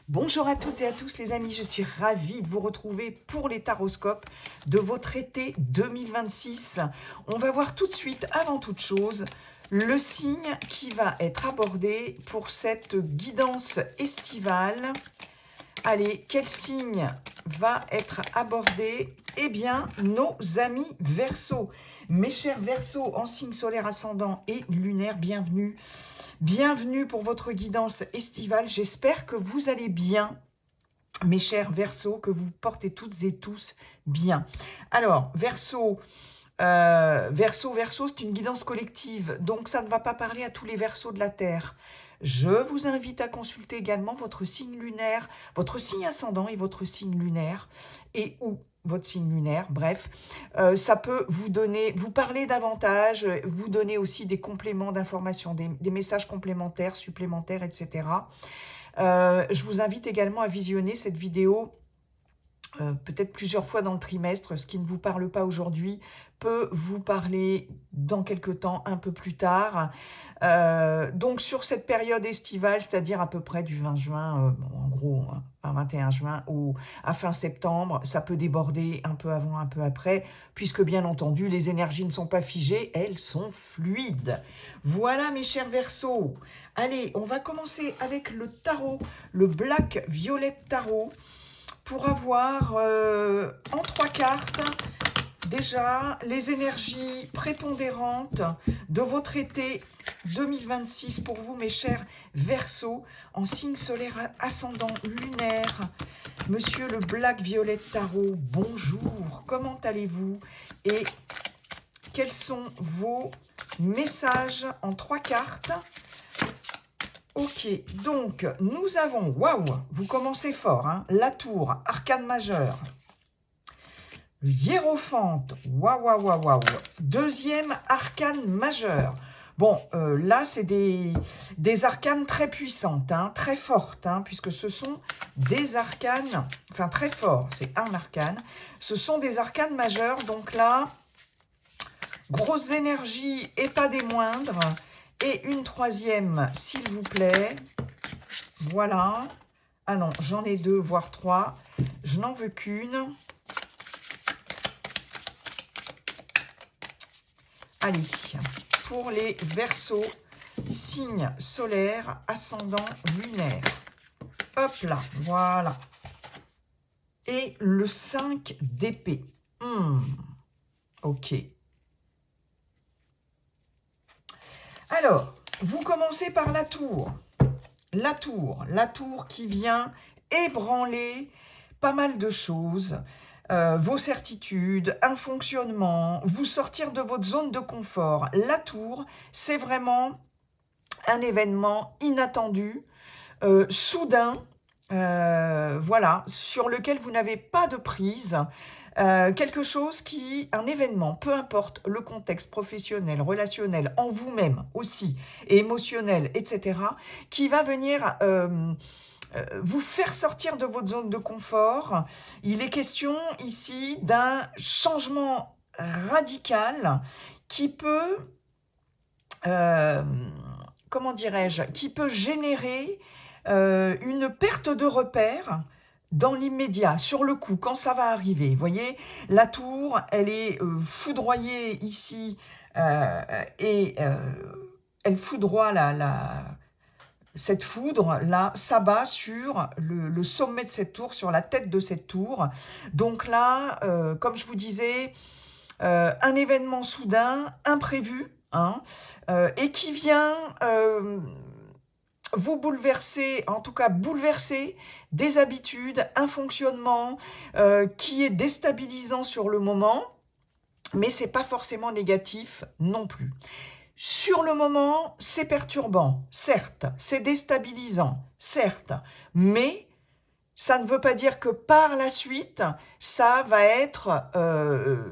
Bonjour à toutes et à tous les amis, je suis ravie de vous retrouver pour les taroscopes de votre été 2026. On va voir tout de suite, avant toute chose, le signe qui va être abordé pour cette guidance estivale. Allez, quel signe va être abordé? Eh bien, nos amis Verseaux. Mes chers Verseaux en signe solaire ascendant et lunaire, bienvenue. Bienvenue pour votre guidance estivale. J'espère que vous allez bien, mes chers Verseaux, que vous portez toutes et tous bien. Alors, Verseau, c'est une guidance collective, donc ça ne va pas parler à tous les Verseaux de la Terre. Je vous invite à consulter également votre signe lunaire, votre signe ascendant et votre signe lunaire, et ou votre signe lunaire, bref. Ça peut vous donner, vous parler davantage, vous donner aussi des compléments d'information, des messages complémentaires, supplémentaires, etc. Je vous invite également à visionner cette vidéo peut-être plusieurs fois dans le trimestre. Ce qui ne vous parle pas aujourd'hui peut vous parler dans quelques temps, un peu plus tard. Donc sur cette période estivale, c'est-à-dire à peu près du 20 juin, en gros, à 21 juin ou à fin septembre, ça peut déborder un peu avant, un peu après, puisque bien entendu, les énergies ne sont pas figées, elles sont fluides. Voilà mes chers Verseaux. Allez, on va commencer avec le tarot, le Black Violet Tarot, pour avoir en 3 cartes déjà les énergies prépondérantes de votre été 2026 pour vous, mes chers Verseaux, en signe solaire ascendant lunaire. Monsieur le Black Violet Tarot, bonjour, comment allez-vous et quels sont vos messages en 3 cartes? Ok, donc nous avons, waouh, vous commencez fort, hein, la tour, arcane majeure, le hiérophante, waouh, waouh, waouh, waouh, deuxième arcane majeure. Bon, là, c'est des arcanes très puissantes, hein, très fortes, hein, puisque ce sont des arcanes, enfin très forts, c'est un arcane, ce sont des arcanes majeures, donc là, grosse énergie et pas des moindres. Et une troisième, s'il vous plaît. Voilà. Ah non, j'en ai 2, voire 3. Je n'en veux qu'une. Allez, pour les Verseaux, signe solaire, ascendant lunaire. Hop là, voilà. Et le 5 d'épée. Ok. Alors, vous commencez par la tour. La tour qui vient ébranler pas mal de choses, vos certitudes, un fonctionnement, vous sortir de votre zone de confort. La tour, c'est vraiment un événement inattendu, soudain, voilà, sur lequel vous n'avez pas de prise. Quelque chose un événement, peu importe le contexte professionnel, relationnel, en vous-même aussi, et émotionnel, etc., qui va venir vous faire sortir de votre zone de confort. Il est question ici d'un changement radical qui peut, comment dirais-je, qui peut générer une perte de repère dans l'immédiat, sur le coup, quand ça va arriver. Vous voyez, la tour, elle est foudroyée ici et elle foudroie cette foudre-là s'abat sur le sommet de cette tour, sur la tête de cette tour. Donc là, comme je vous disais, un événement soudain, imprévu, hein, et qui vient vous bouleverser, en tout cas bouleverser des habitudes, un fonctionnement qui est déstabilisant sur le moment, mais c'est pas forcément négatif non plus. Sur le moment, c'est perturbant, certes, c'est déstabilisant, certes, mais ça ne veut pas dire que par la suite, ça va être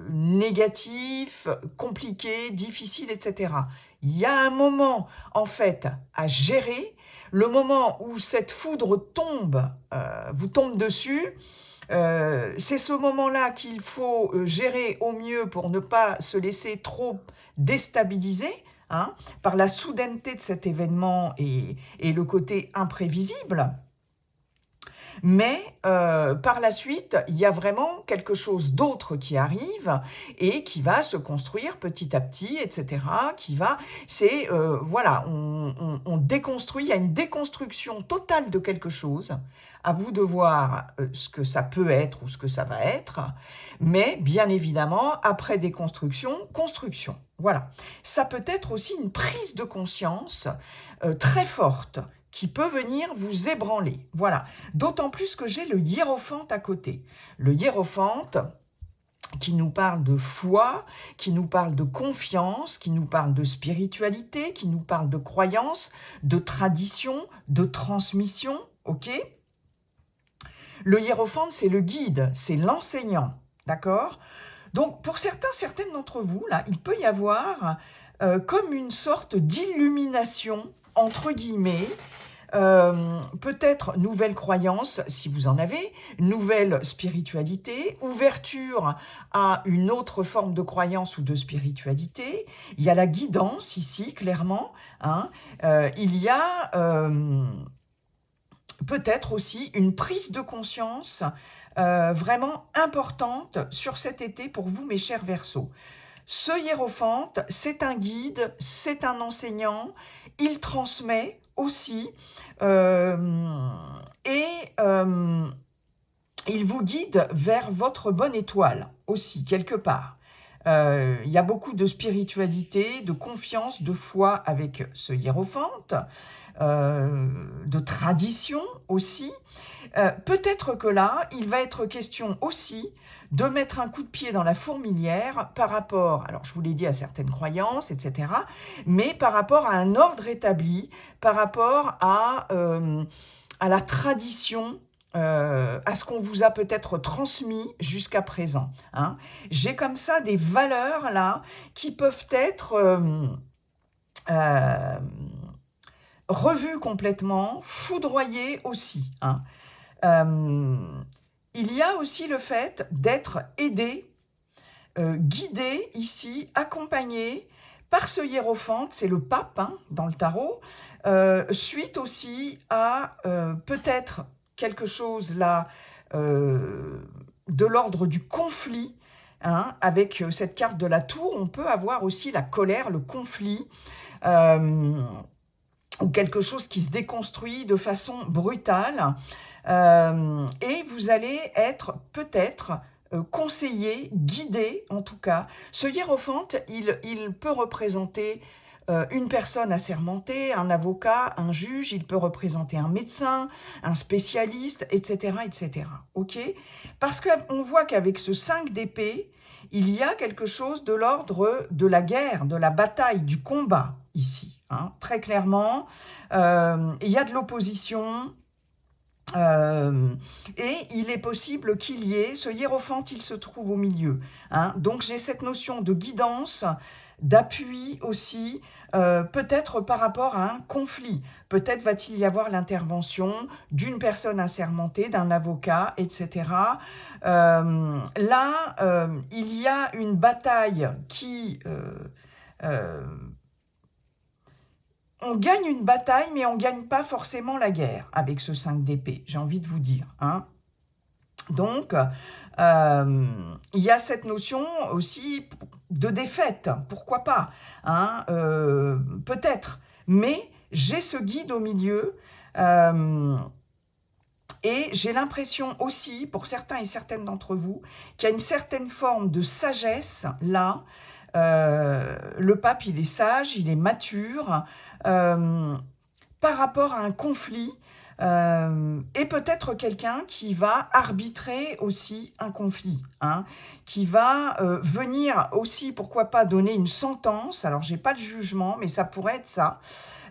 négatif, compliqué, difficile, etc. Il y a un moment, en fait, à gérer. Le moment où cette foudre tombe, vous tombe dessus, c'est ce moment-là qu'il faut gérer au mieux pour ne pas se laisser trop déstabiliser, hein, par la soudaineté de cet événement et le côté imprévisible. Mais par la suite, il y a vraiment quelque chose d'autre qui arrive et qui va se construire petit à petit, etc. Voilà, on déconstruit, il y a une déconstruction totale de quelque chose. À vous de voir ce que ça peut être ou ce que ça va être. Mais bien évidemment, après déconstruction, construction. Voilà. Ça peut être aussi une prise de conscience très forte qui peut venir vous ébranler. Voilà. D'autant plus que j'ai le hiérophante à côté. Le hiérophante qui nous parle de foi, qui nous parle de confiance, qui nous parle de spiritualité, qui nous parle de croyance, de tradition, de transmission, ok ? Le hiérophante, c'est le guide, c'est l'enseignant, d'accord ? Donc, pour certaines d'entre vous, là, il peut y avoir comme une sorte d'illumination, entre guillemets, peut-être nouvelle croyance, si vous en avez, nouvelle spiritualité, ouverture à une autre forme de croyance ou de spiritualité. Il y a la guidance ici, clairement. Hein. Il y a peut-être aussi une prise de conscience vraiment importante sur cet été pour vous, mes chers Verseaux. Ce hiérophante, c'est un guide, c'est un enseignant, il transmet aussi et il vous guide vers votre bonne étoile aussi, quelque part. Il y a beaucoup de spiritualité, de confiance, de foi avec ce hiérophante, de tradition aussi. Peut-être que là, il va être question aussi de mettre un coup de pied dans la fourmilière par rapport, alors je vous l'ai dit, à certaines croyances, etc., mais par rapport à un ordre établi, par rapport à la tradition, à ce qu'on vous a peut-être transmis jusqu'à présent. Hein. J'ai comme ça des valeurs là qui peuvent être revues complètement, foudroyées aussi. Hein. Il y a aussi le fait d'être aidé, guidé ici, accompagné par ce hiérophante, c'est le pape hein, dans le tarot, suite aussi à peut-être quelque chose là de l'ordre du conflit. Hein, avec cette carte de la tour, on peut avoir aussi la colère, le conflit, ou quelque chose qui se déconstruit de façon brutale. Et vous allez être peut-être conseillé, guidé en tout cas. Ce hiérophante, il peut représenter une personne assermentée, un avocat, un juge, il peut représenter un médecin, un spécialiste, etc. etc. Okay ? Parce qu'on voit qu'avec ce 5 d'épée, il y a quelque chose de l'ordre de la guerre, de la bataille, du combat ici. Hein, très clairement, il y a de l'opposition, et il est possible qu'il y ait, ce hiérophante, il se trouve au milieu. Hein. Donc j'ai cette notion de guidance, d'appui aussi, peut-être par rapport à un conflit. Peut-être va-t-il y avoir l'intervention d'une personne assermentée, d'un avocat, etc. Là, il y a une bataille qui... on gagne une bataille, mais on ne gagne pas forcément la guerre avec ce 5 d'épée, j'ai envie de vous dire. Hein. Donc, il y a cette notion aussi de défaite, pourquoi pas, hein, peut-être. Mais j'ai ce guide au milieu, et j'ai l'impression aussi, pour certains et certaines d'entre vous, qu'il y a une certaine forme de sagesse là. Le pape, il est sage, il est mature, par rapport à un conflit, et peut-être quelqu'un qui va arbitrer aussi un conflit, hein, qui va venir aussi, pourquoi pas, donner une sentence. Alors, j'ai pas de jugement, mais ça pourrait être ça.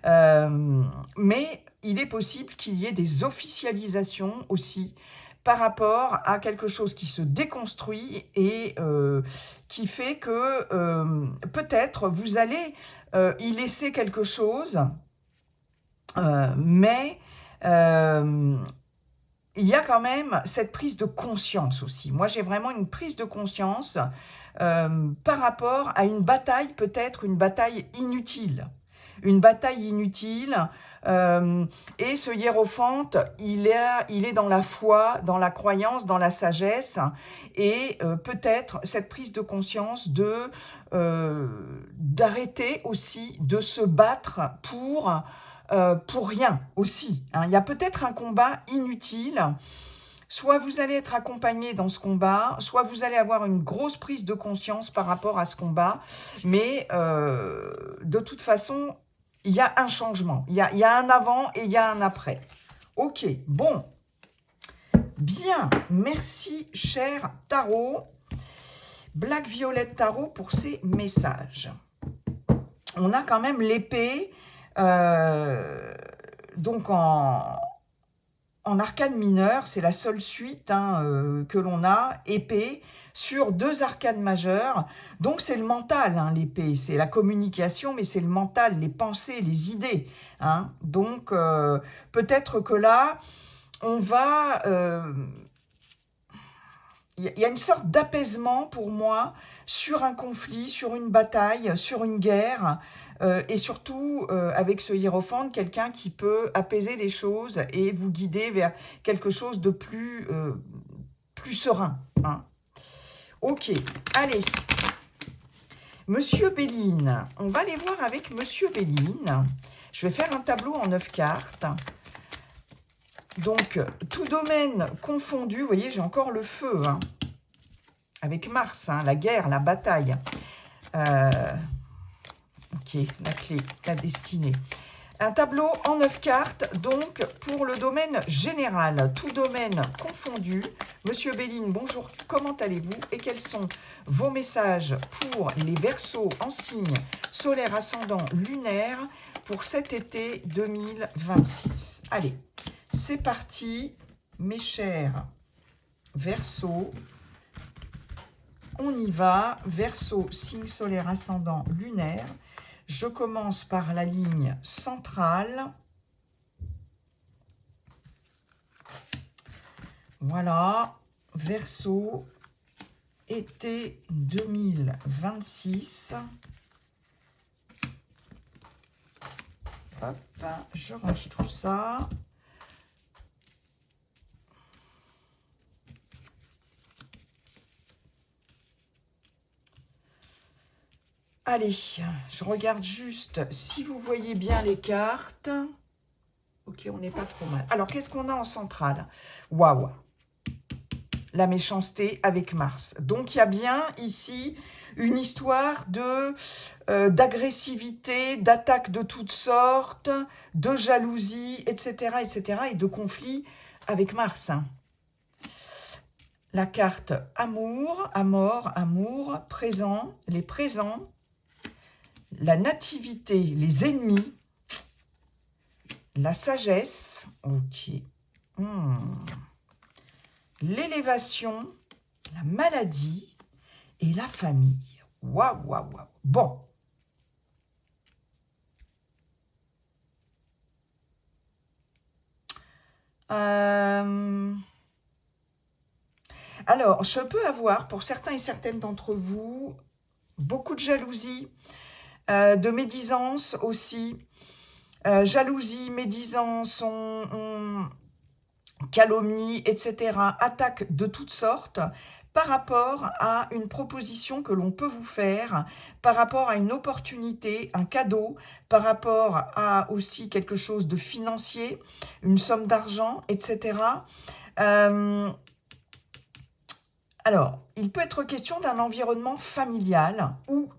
Mais il est possible qu'il y ait des officialisations aussi par rapport à quelque chose qui se déconstruit et qui fait que peut-être vous allez y laisser quelque chose, mais il y a quand même cette prise de conscience aussi. Moi, j'ai vraiment une prise de conscience par rapport à une bataille, peut-être une bataille inutile. une bataille inutile. Et ce hiérophante, il est dans la foi, dans la croyance, dans la sagesse, et peut-être cette prise de conscience d'arrêter aussi de se battre pour rien aussi, hein. Il y a peut-être un combat inutile. Soit vous allez être accompagné dans ce combat, soit vous allez avoir une grosse prise de conscience par rapport à ce combat, mais de toute façon, il y a un changement, il y a un avant et il y a un après. Ok, bon, bien, merci cher Tarot, Black Violet Tarot pour ces messages. On a quand même l'épée, donc en arcane mineur, c'est la seule suite que l'on a, épée, sur 2 arcanes majeures. Donc c'est le mental, hein, l'épée, c'est la communication, mais c'est le mental, les pensées, les idées, hein. Donc peut-être que là, on va... il y a une sorte d'apaisement pour moi sur un conflit, sur une bataille, sur une guerre, et surtout avec ce hiérophante, quelqu'un qui peut apaiser les choses et vous guider vers quelque chose de plus serein, hein. Ok, allez. Monsieur Béline, on va aller voir avec Monsieur Béline. Je vais faire un tableau en 9 cartes. Donc, tout domaine confondu, vous voyez, j'ai encore le feu, hein, avec Mars, hein, la guerre, la bataille. Ok, la clé, la destinée. Un tableau en 9 cartes, donc pour le domaine général, tout domaine confondu. Monsieur Béline, bonjour, comment allez-vous et quels sont vos messages pour les Verseaux en signe solaire, ascendant, lunaire pour cet été 2026. Allez, c'est parti, mes chers Verseaux. On y va, Verseau, signe solaire, ascendant, lunaire. Je commence par la ligne centrale. Voilà, Verseau, été 2026. Hop, je range tout ça. Allez, je regarde juste si vous voyez bien les cartes. Ok, on n'est pas trop mal. Alors, qu'est-ce qu'on a en centrale? Waouh! La méchanceté avec Mars. Donc, il y a bien ici une histoire d'agressivité, d'attaques de toutes sortes, de jalousie, etc., etc., et de conflits avec Mars. La carte amour, amour, présent, les présents, la nativité, les ennemis, la sagesse, ok, l'élévation, la maladie et la famille. Waouh, waouh, waouh. Bon. Alors, je peux avoir, pour certains et certaines d'entre vous, beaucoup de jalousie, de médisance aussi. Jalousie, médisance, calomnie, etc. Attaques de toutes sortes par rapport à une proposition que l'on peut vous faire, par rapport à une opportunité, un cadeau, par rapport à aussi quelque chose de financier, une somme d'argent, etc. Alors, il peut être question d'un environnement familial ou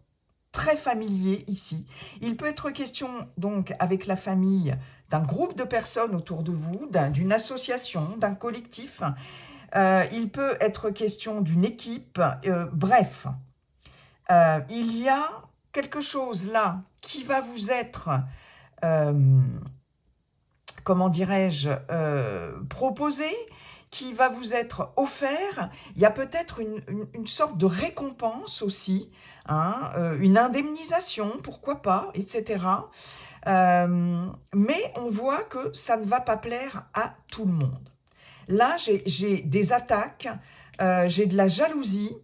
très familier ici. Il peut être question, donc, avec la famille, d'un groupe de personnes autour de vous, d'une association, d'un collectif. Il peut être question d'une équipe. Bref, il y a quelque chose là qui va vous être, comment dirais-je, proposé, qui va vous être offert. Il y a peut-être une sorte de récompense aussi, hein, une indemnisation, pourquoi pas, etc. Mais on voit que ça ne va pas plaire à tout le monde. Là, j'ai des attaques, j'ai de la jalousie,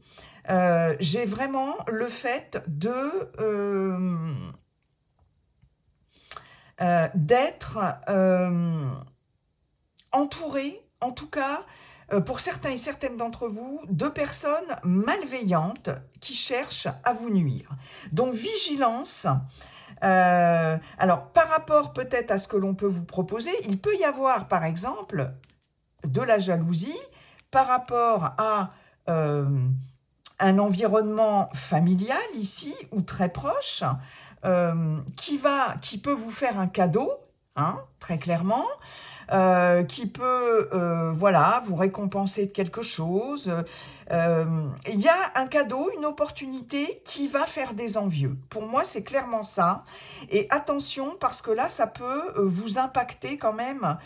j'ai vraiment le fait de d'être entouré, en tout cas, pour certains et certaines d'entre vous, de personnes malveillantes qui cherchent à vous nuire. Donc, vigilance. Alors, par rapport peut-être à ce que l'on peut vous proposer, il peut y avoir, par exemple, de la jalousie par rapport à un environnement familial ici, ou très proche, qui peut vous faire un cadeau, hein, très clairement, qui peut voilà, vous récompenser de quelque chose. Il y a un cadeau, une opportunité qui va faire des envieux. Pour moi, c'est clairement ça. Et attention, parce que là, ça peut vous impacter quand même,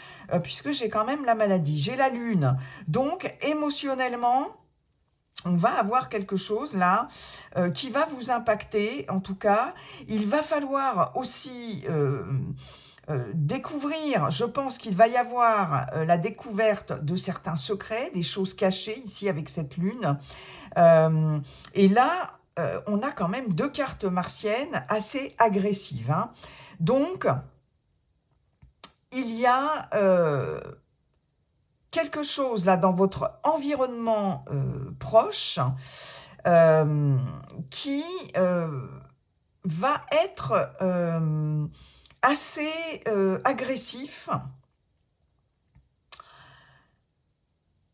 puisque j'ai quand même la maladie. J'ai la lune. Donc, émotionnellement, on va avoir quelque chose là qui va vous impacter, en tout cas. Il va falloir aussi découvrir, je pense qu'il va y avoir la découverte de certains secrets, des choses cachées ici avec cette lune. Et là, on a quand même 2 cartes martiennes assez agressives, hein. Donc, il y a quelque chose là dans votre environnement proche qui va être assez agressif.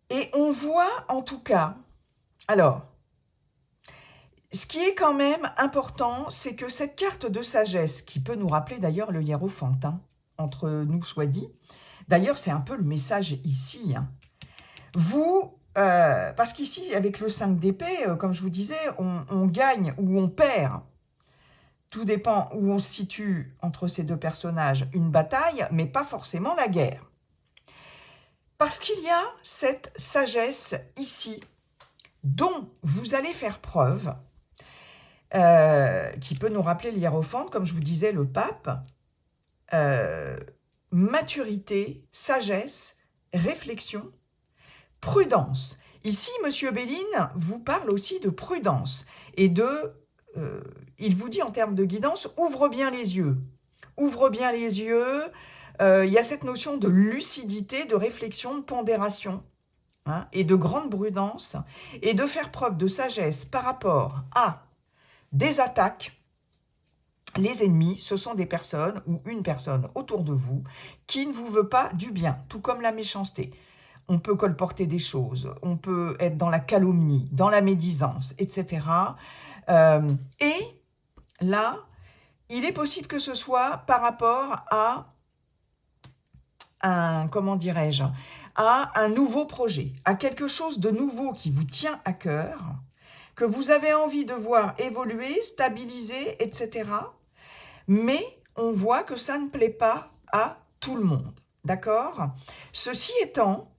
Et on voit en tout cas, alors, ce qui est quand même important, c'est que cette carte de sagesse, qui peut nous rappeler d'ailleurs le hiérophant, hein, entre nous soit dit, d'ailleurs c'est un peu le message ici, hein. Vous, parce qu'ici avec le 5 d'épée, comme je vous disais, on gagne ou on perd, tout dépend où on se situe entre ces 2 personnages, une bataille, mais pas forcément la guerre. Parce qu'il y a cette sagesse ici, dont vous allez faire preuve, qui peut nous rappeler le hiérophant, comme je vous disais, le pape, maturité, sagesse, réflexion, prudence. Ici, Monsieur Béline vous parle aussi de prudence et il vous dit en termes de guidance, ouvre bien les yeux. Ouvre bien les yeux. Il y a cette notion de lucidité, de réflexion, de pondération, hein, et de grande prudence, et de faire preuve de sagesse par rapport à des attaques. Les ennemis, ce sont des personnes ou une personne autour de vous qui ne vous veut pas du bien, tout comme la méchanceté. On peut colporter des choses, on peut être dans la calomnie, dans la médisance, etc. Et là, il est possible que ce soit par rapport à comment dirais-je, à un nouveau projet, à quelque chose de nouveau qui vous tient à cœur, que vous avez envie de voir évoluer, stabiliser, etc. Mais on voit que ça ne plaît pas à tout le monde, d'accord ? Ceci étant,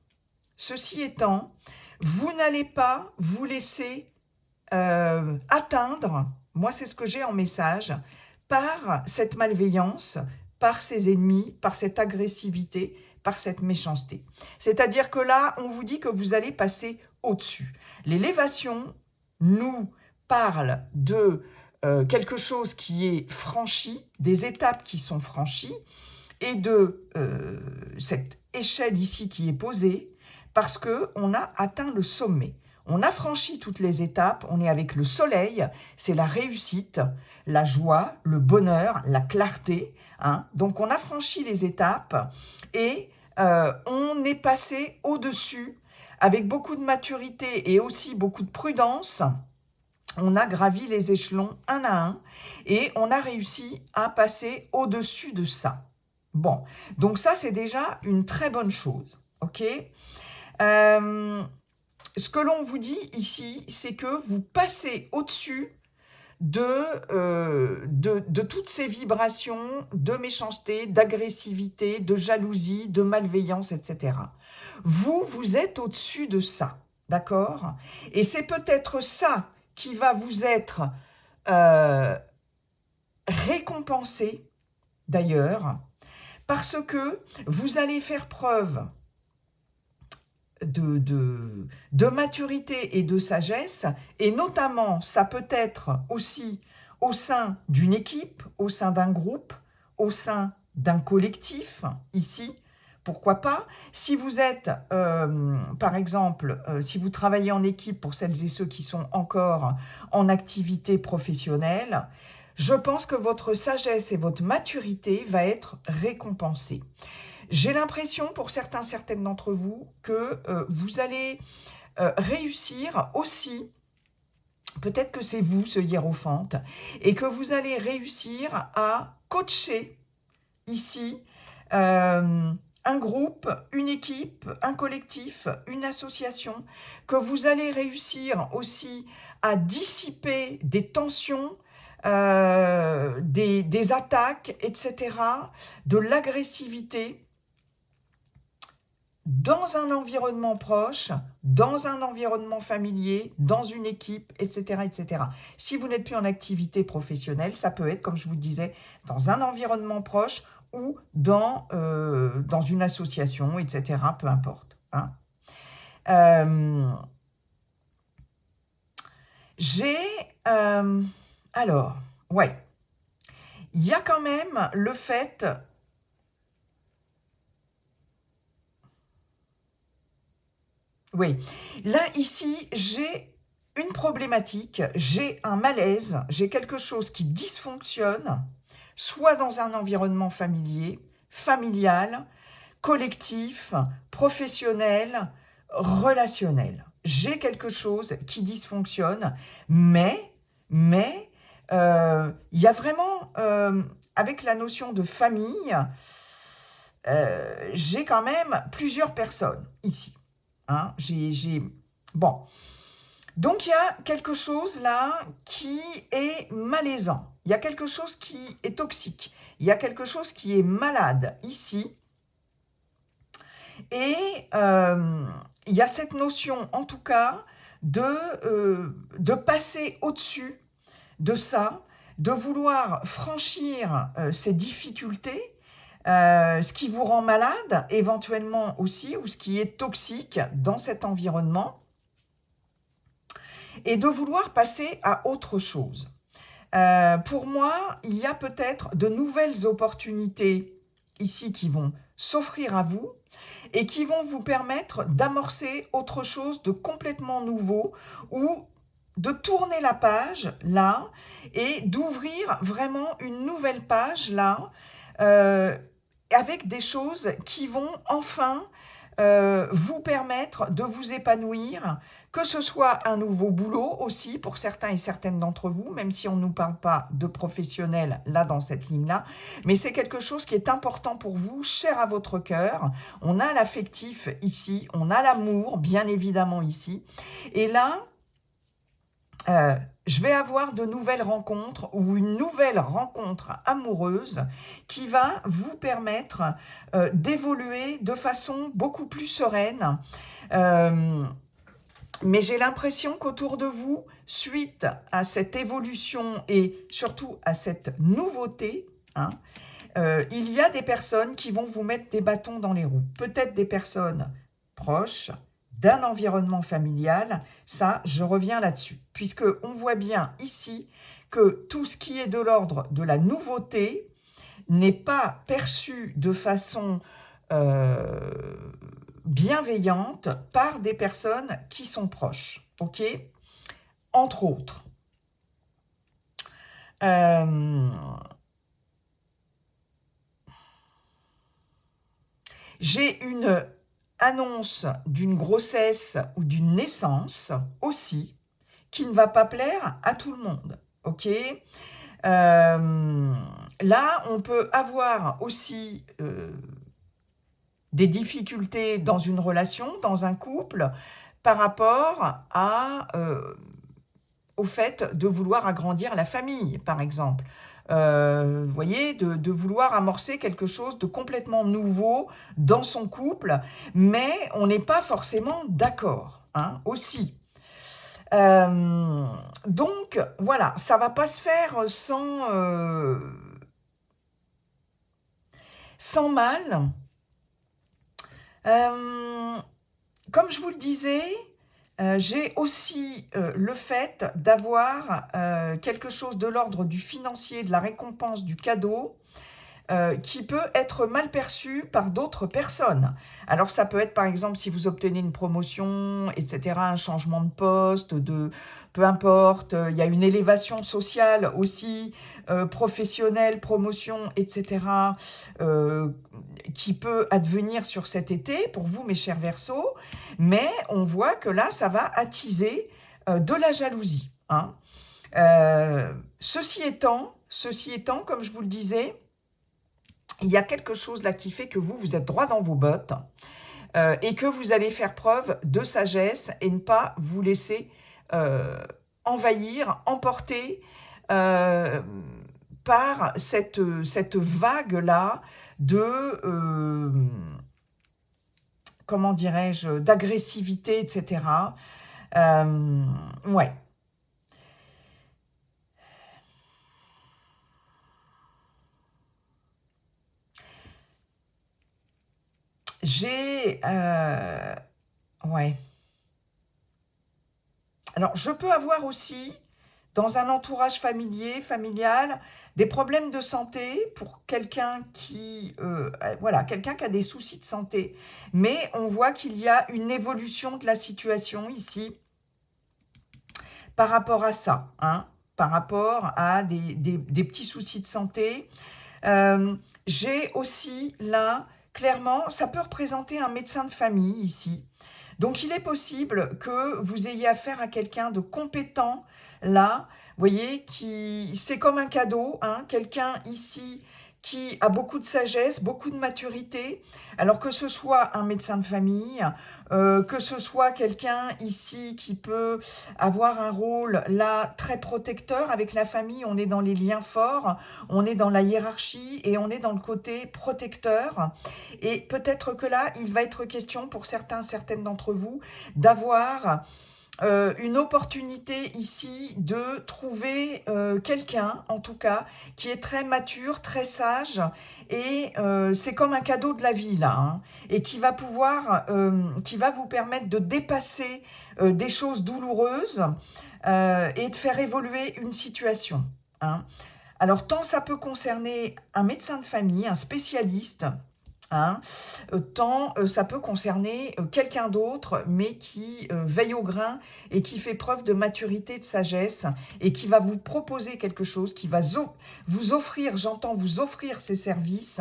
vous n'allez pas vous laisser atteindre, moi c'est ce que j'ai en message, par cette malveillance, par ces ennemis, par cette agressivité, par cette méchanceté. C'est-à-dire que là, on vous dit que vous allez passer au-dessus. L'élévation nous parle de quelque chose qui est franchi, des étapes qui sont franchies, et de cette échelle ici qui est posée, parce qu'on a atteint le sommet. On a franchi toutes les étapes, on est avec le soleil, c'est la réussite, la joie, le bonheur, la clarté, hein. Donc on a franchi les étapes et on est passé au-dessus avec beaucoup de maturité et aussi beaucoup de prudence. On a gravi les échelons un à un et on a réussi à passer au-dessus de ça. Bon, donc ça c'est déjà une très bonne chose, ok ? Ce que l'on vous dit ici, c'est que vous passez au-dessus de toutes ces vibrations de méchanceté, d'agressivité, de jalousie, de malveillance, etc. Vous êtes au-dessus de ça, d'accord ? Et c'est peut-être ça qui va vous être récompensé, d'ailleurs, parce que vous allez faire preuve de maturité et de sagesse, et notamment, ça peut être aussi au sein d'une équipe, au sein d'un groupe, au sein d'un collectif, ici, pourquoi pas. Si vous êtes, par exemple, si vous travaillez en équipe, pour celles et ceux qui sont encore en activité professionnelle, je pense que votre sagesse et votre maturité va être récompensée. J'ai l'impression, pour certaines d'entre vous, que vous allez réussir aussi, peut-être que c'est vous, ce hiérophante, et que vous allez réussir à coacher ici un groupe, une équipe, un collectif, une association, que vous allez réussir aussi à dissiper des tensions, des attaques, etc., de l'agressivité, dans un environnement proche, dans un environnement familier, dans une équipe, etc., etc. Si vous n'êtes plus en activité professionnelle, ça peut être, comme je vous le disais, dans un environnement proche ou dans une association, etc., peu importe. Hein. Alors, ouais, il y a quand même le fait... Oui, là, ici, j'ai une problématique, j'ai un malaise, j'ai quelque chose qui dysfonctionne, soit dans un environnement familier, familial, collectif, professionnel, relationnel. J'ai quelque chose qui dysfonctionne, mais il y a vraiment, avec la notion de famille, j'ai quand même plusieurs personnes ici. Hein, Bon. Donc, il y a quelque chose là qui est malaisant. Il y a quelque chose qui est toxique. Il y a quelque chose qui est malade ici. Et il y a cette notion, en tout cas, de passer au-dessus de ça, de vouloir franchir ces difficultés, ce qui vous rend malade éventuellement aussi, ou ce qui est toxique dans cet environnement, et de vouloir passer à autre chose. Pour moi, il y a peut-être de nouvelles opportunités ici qui vont s'offrir à vous et qui vont vous permettre d'amorcer autre chose de complètement nouveau ou de tourner la page là et d'ouvrir vraiment une nouvelle page là avec des choses qui vont enfin vous permettre de vous épanouir, que ce soit un nouveau boulot aussi pour certains et certaines d'entre vous, même si on ne nous parle pas de professionnels là dans cette ligne-là, mais c'est quelque chose qui est important pour vous, cher à votre cœur. On a l'affectif ici, on a l'amour bien évidemment ici, et là, je vais avoir de nouvelles rencontres ou une nouvelle rencontre amoureuse qui va vous permettre d'évoluer de façon beaucoup plus sereine. Mais j'ai l'impression qu'autour de vous, suite à cette évolution et surtout à cette nouveauté, hein, il y a des personnes qui vont vous mettre des bâtons dans les roues. Peut-être des personnes proches, d'un environnement familial, ça, je reviens là-dessus. Puisqu'on voit bien ici que tout ce qui est de l'ordre de la nouveauté n'est pas perçu de façon bienveillante par des personnes qui sont proches, ok? Entre autres. J'ai une annonce d'une grossesse ou d'une naissance aussi, qui ne va pas plaire à tout le monde, ok? Là, on peut avoir aussi des difficultés dans une relation, dans un couple, par rapport au fait de vouloir agrandir la famille, par exemple. Vous voyez, de vouloir amorcer quelque chose de complètement nouveau dans son couple, mais on n'est pas forcément d'accord, hein, aussi. Donc, voilà, ça ne va pas se faire sans mal. Comme je vous le disais, j'ai aussi le fait d'avoir quelque chose de l'ordre du financier, de la récompense, du cadeau, qui peut être mal perçu par d'autres personnes. Alors ça peut être par exemple si vous obtenez une promotion, etc., un changement de poste, peu importe, il y a une élévation sociale aussi, professionnelle, promotion, etc., qui peut advenir sur cet été pour vous, mes chers Verseaux, mais on voit que là, ça va attiser de la jalousie. Hein. Ceci étant, comme je vous le disais, il y a quelque chose là qui fait que vous êtes droit dans vos bottes et que vous allez faire preuve de sagesse et ne pas vous laisser envahir, emporter par cette vague-là de, comment dirais-je, d'agressivité, etc. Ouais. J'ai... ouais. Alors, je peux avoir aussi, dans un entourage familial, des problèmes de santé pour quelqu'un voilà, quelqu'un qui a des soucis de santé. Mais on voit qu'il y a une évolution de la situation ici par rapport à ça, hein, par rapport à des petits soucis de santé. J'ai aussi là, clairement, ça peut représenter un médecin de famille ici. Donc, il est possible que vous ayez affaire à quelqu'un de compétent, là, vous voyez, c'est comme un cadeau, hein, quelqu'un ici qui a beaucoup de sagesse, beaucoup de maturité, alors que ce soit un médecin de famille, que ce soit quelqu'un ici qui peut avoir un rôle, là, très protecteur avec la famille, on est dans les liens forts, on est dans la hiérarchie et on est dans le côté protecteur. Et peut-être que là, il va être question pour certaines d'entre vous d'avoir une opportunité ici de trouver quelqu'un, en tout cas, qui est très mature, très sage, et c'est comme un cadeau de la vie, là, hein, et qui va vous permettre de dépasser des choses douloureuses et de faire évoluer une situation. Hein. Alors, tant ça peut concerner un médecin de famille, un spécialiste, hein, tant ça peut concerner quelqu'un d'autre, mais qui veille au grain et qui fait preuve de maturité, de sagesse, et qui va vous proposer quelque chose, qui va vous offrir, j'entends vous offrir ses services,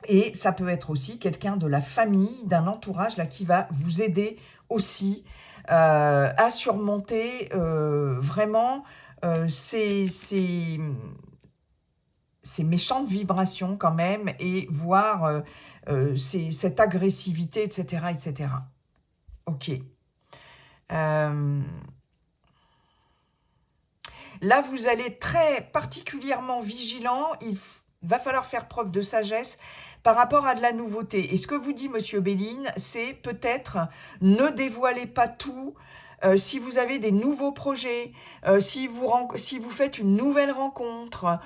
et ça peut être aussi quelqu'un de la famille, d'un entourage là, qui va vous aider aussi à surmonter vraiment ces méchantes vibrations quand même, et voir cette agressivité, etc., etc. Ok. Là, vous allez être très particulièrement vigilant. Il va falloir faire preuve de sagesse par rapport à de la nouveauté. Et ce que vous dit Monsieur Béline, c'est peut-être ne dévoilez pas tout. Si vous avez des nouveaux projets, si vous faites une nouvelle rencontre,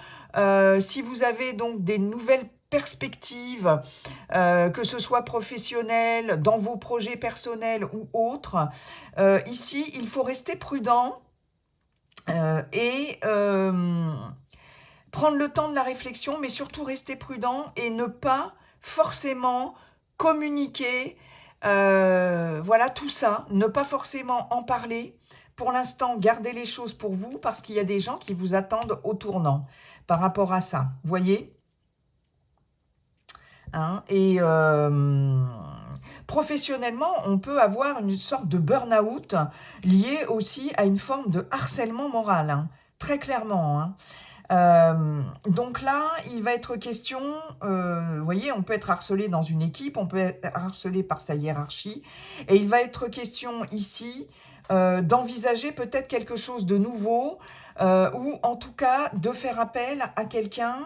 si vous avez donc des nouvelles perspectives, que ce soit professionnelles, dans vos projets personnels ou autres, ici, il faut rester prudent et prendre le temps de la réflexion, mais surtout rester prudent et ne pas forcément communiquer, voilà, tout ça, ne pas forcément en parler. Pour l'instant, gardez les choses pour vous, parce qu'il y a des gens qui vous attendent au tournant par rapport à ça, vous voyez, hein, et professionnellement, on peut avoir une sorte de burn-out lié aussi à une forme de harcèlement moral, hein, très clairement, hein. Donc là, il va être question, vous voyez, on peut être harcelé dans une équipe, on peut être harcelé par sa hiérarchie, et il va être question ici d'envisager peut-être quelque chose de nouveau, ou en tout cas de faire appel à quelqu'un.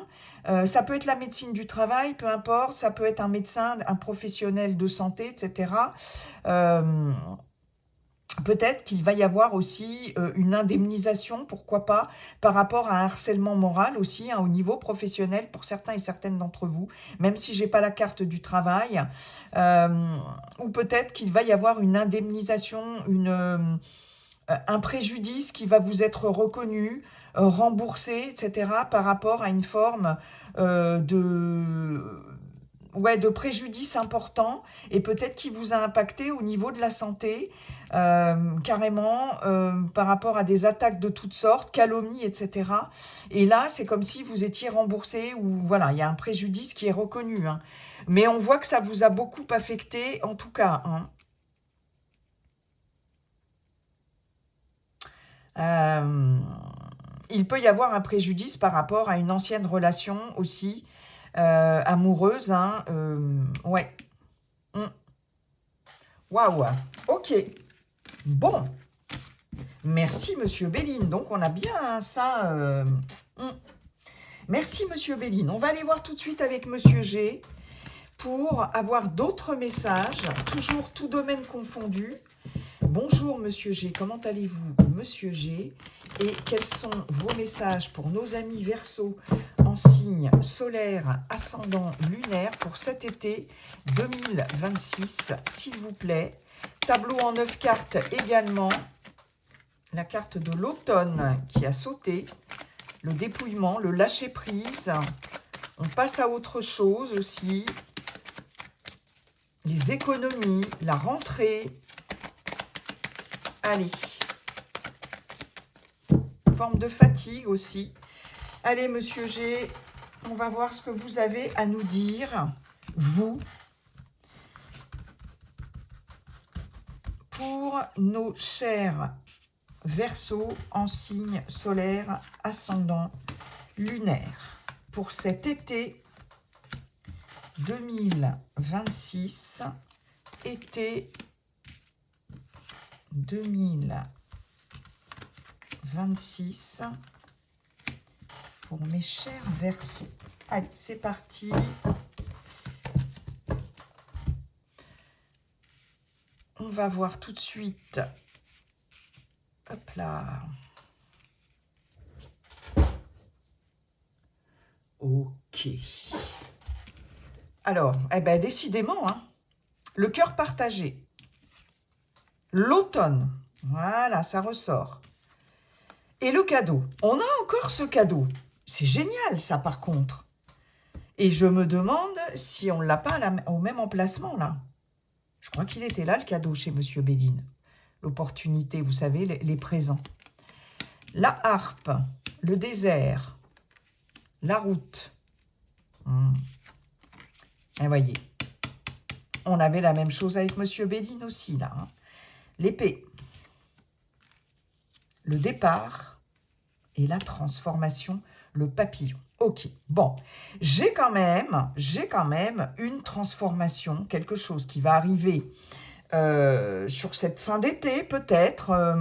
Ça peut être la médecine du travail, peu importe, ça peut être un médecin, un professionnel de santé, etc. Peut-être qu'il va y avoir aussi une indemnisation, pourquoi pas, par rapport à un harcèlement moral aussi, hein, au niveau professionnel pour certains et certaines d'entre vous, même si j'ai pas la carte du travail, ou peut-être qu'il va y avoir une indemnisation, un préjudice qui va vous être reconnu, remboursé, etc., par rapport à une forme de préjudice important et peut-être qui vous a impacté au niveau de la santé, carrément, par rapport à des attaques de toutes sortes, calomnies, etc. Et là, c'est comme si vous étiez remboursé ou voilà, il y a un préjudice qui est reconnu, hein. Mais on voit que ça vous a beaucoup affecté, en tout cas, hein. Il peut y avoir un préjudice par rapport à une ancienne relation aussi, amoureuse, hein, ouais. Mm. Waouh. Ok. Bon. Merci, Monsieur Béline. Donc, on a bien hein, ça. Merci, Monsieur Béline. On va aller voir tout de suite avec Monsieur G pour avoir d'autres messages, toujours tout domaine confondu. Bonjour, Monsieur G. Comment allez-vous, Monsieur G? Et quels sont vos messages pour nos amis Verseau en signe solaire, ascendant, lunaire pour cet été 2026, s'il vous plaît. Tableau en 9 cartes également. La carte de l'automne qui a sauté. Le dépouillement, le lâcher-prise. On passe à autre chose aussi. Les économies, la rentrée. Allez. Forme de fatigue aussi. Allez, Monsieur G, on va voir ce que vous avez à nous dire, vous, pour nos chers Verseaux en signe solaire, ascendant, lunaire. Pour cet été 2026, été 2026, pour mes chers Verseaux. Allez, c'est parti. On va voir tout de suite. Hop là. Ok. Alors, eh ben, décidément, hein, le cœur partagé. L'automne. Voilà, ça ressort. Et le cadeau. On a encore ce cadeau. C'est génial, ça, par contre. Et je me demande si on ne l'a pas au même emplacement, là. Je crois qu'il était là, le cadeau, chez Monsieur Béline. L'opportunité, vous savez, les présents. La harpe, le désert, la route. Et voyez, on avait la même chose avec Monsieur Béline aussi, là. Hein. L'épée, le départ et la transformation, le papillon. Ok, bon, j'ai quand même une transformation, quelque chose qui va arriver sur cette fin d'été peut-être,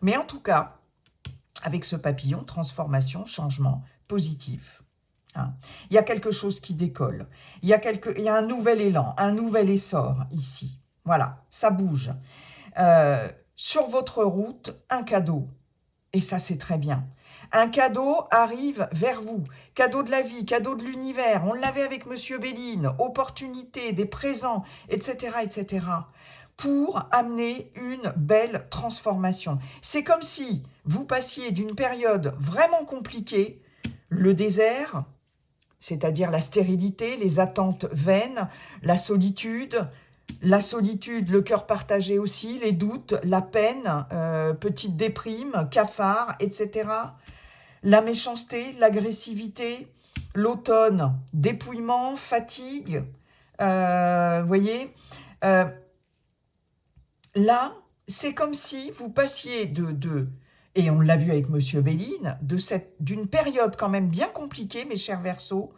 mais en tout cas, avec ce papillon, transformation, changement positif. Hein. Il y a quelque chose qui décolle, il y a un nouvel élan, un nouvel essor ici. Voilà, ça bouge. Sur votre route, un cadeau, et ça c'est très bien. Un cadeau arrive vers vous, cadeau de la vie, cadeau de l'univers, on l'avait avec Monsieur Béline, opportunité, des présents, etc., etc., pour amener une belle transformation. C'est comme si vous passiez d'une période vraiment compliquée, le désert, c'est-à-dire la stérilité, les attentes vaines, la solitude, le cœur partagé aussi, les doutes, la peine, petite déprime, cafard, etc., la méchanceté, l'agressivité, l'automne, dépouillement, fatigue, voyez, là, c'est comme si vous passiez et on l'a vu avec Monsieur Béline, d'une période quand même bien compliquée, mes chers Verseaux,